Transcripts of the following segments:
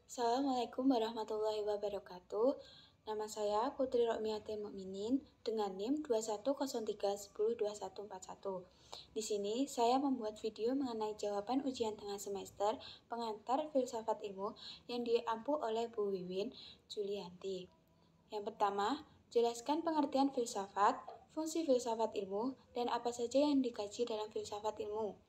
Assalamualaikum warahmatullahi wabarakatuh. Nama saya Putri Rokmiati Mukminin dengan NIM 2103102141. Di sini saya membuat video mengenai jawaban ujian tengah semester pengantar filsafat ilmu yang diampu oleh Bu Wiwin Julianti. Yang pertama, jelaskan pengertian filsafat, fungsi filsafat ilmu, dan apa saja yang dikaji dalam filsafat ilmu.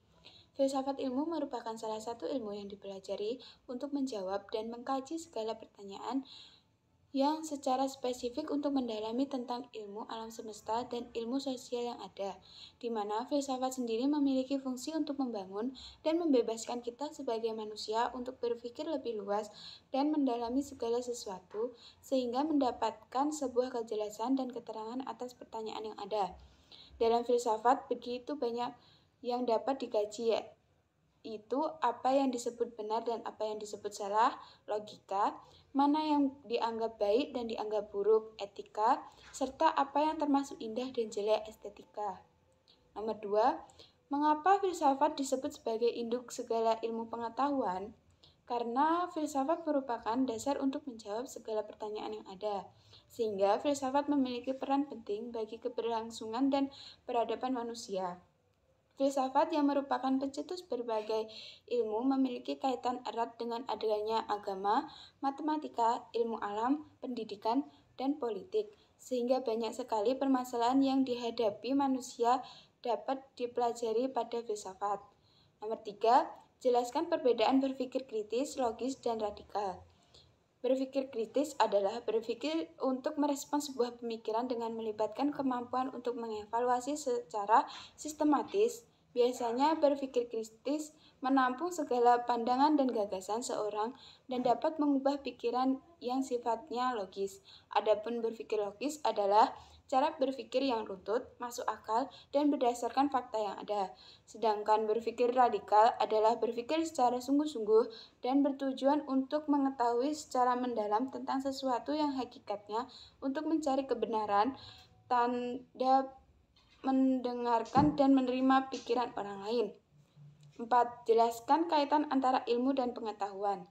Filsafat ilmu merupakan salah satu ilmu yang dipelajari untuk menjawab dan mengkaji segala pertanyaan yang secara spesifik untuk mendalami tentang ilmu alam semesta dan ilmu sosial yang ada, di mana filsafat sendiri memiliki fungsi untuk membangun dan membebaskan kita sebagai manusia untuk berpikir lebih luas dan mendalami segala sesuatu, sehingga mendapatkan sebuah kejelasan dan keterangan atas pertanyaan yang ada. Dalam filsafat, begitu banyak yang dapat dikaji, yaitu apa yang disebut benar dan apa yang disebut salah, logika, mana yang dianggap baik dan dianggap buruk, etika, serta apa yang termasuk indah dan jelek, estetika. Nomor 2, mengapa filsafat disebut sebagai induk segala ilmu pengetahuan? Karena filsafat merupakan dasar untuk menjawab segala pertanyaan yang ada, sehingga filsafat memiliki peran penting bagi keberlangsungan dan peradaban manusia. Filsafat yang merupakan pencetus berbagai ilmu memiliki kaitan erat dengan adanya agama, matematika, ilmu alam, pendidikan, dan politik, sehingga banyak sekali permasalahan yang dihadapi manusia dapat dipelajari pada filsafat. Nomor 3, jelaskan perbedaan berpikir kritis, logis, dan radikal. Berpikir kritis adalah berpikir untuk merespons sebuah pemikiran dengan melibatkan kemampuan untuk mengevaluasi secara sistematis. Biasanya berpikir kritis menampung segala pandangan dan gagasan seorang dan dapat mengubah pikiran yang sifatnya logis. Adapun berpikir logis adalah cara berpikir yang runtut, masuk akal, dan berdasarkan fakta yang ada. Sedangkan berpikir radikal adalah berpikir secara sungguh-sungguh dan bertujuan untuk mengetahui secara mendalam tentang sesuatu yang hakikatnya untuk mencari kebenaran, tanda mendengarkan dan menerima pikiran orang lain. 4. Jelaskan kaitan antara ilmu dan pengetahuan.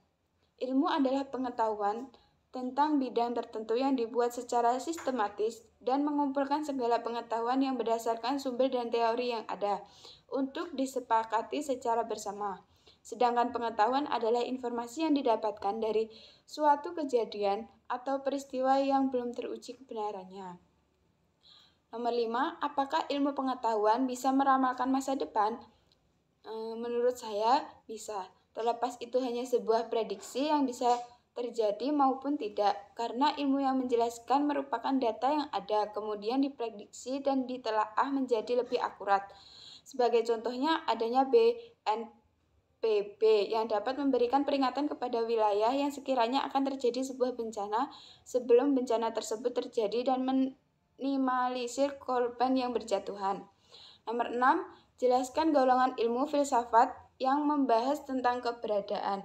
Ilmu adalah pengetahuan tentang bidang tertentu yang dibuat secara sistematis dan mengumpulkan segala pengetahuan yang berdasarkan sumber dan teori yang ada untuk disepakati secara bersama. Sedangkan pengetahuan adalah informasi yang didapatkan dari suatu kejadian atau peristiwa yang belum teruji kebenarannya. Nomor 5, apakah ilmu pengetahuan bisa meramalkan masa depan? Menurut saya bisa. Terlepas itu hanya sebuah prediksi yang bisa terjadi maupun tidak, karena ilmu yang menjelaskan merupakan data yang ada, kemudian diprediksi dan ditelaah menjadi lebih akurat. Sebagai contohnya, adanya BNPB yang dapat memberikan peringatan kepada wilayah yang sekiranya akan terjadi sebuah bencana sebelum bencana tersebut terjadi dan minimalisir korban yang berjatuhan. Nomor 6, jelaskan golongan ilmu filsafat yang membahas tentang keberadaan.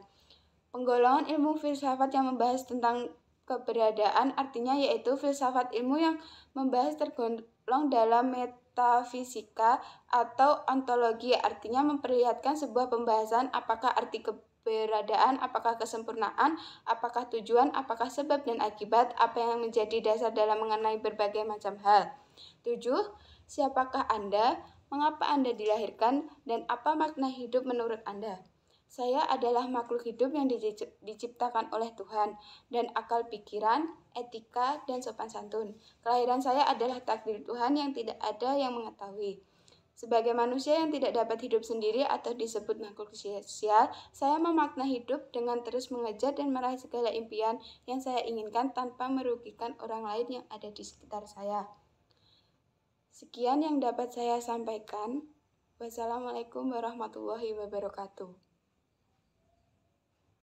Penggolongan ilmu filsafat yang membahas tentang keberadaan artinya yaitu filsafat ilmu yang membahas tergolong dalam metafisika atau ontologi, artinya memperlihatkan sebuah pembahasan apakah arti keberadaan, apakah kesempurnaan, apakah tujuan, apakah sebab dan akibat, apa yang menjadi dasar dalam mengenai berbagai macam hal. 7. Siapakah Anda? Mengapa Anda dilahirkan? Dan apa makna hidup menurut Anda? Saya adalah makhluk hidup yang diciptakan oleh Tuhan, dan akal pikiran, etika, dan sopan santun. Kelahiran saya adalah takdir Tuhan yang tidak ada yang mengetahui. Sebagai manusia yang tidak dapat hidup sendiri atau disebut makhluk sosial, saya memakna hidup dengan terus mengejar dan meraih segala impian yang saya inginkan tanpa merugikan orang lain yang ada di sekitar saya. Sekian yang dapat saya sampaikan. Wassalamualaikum warahmatullahi wabarakatuh.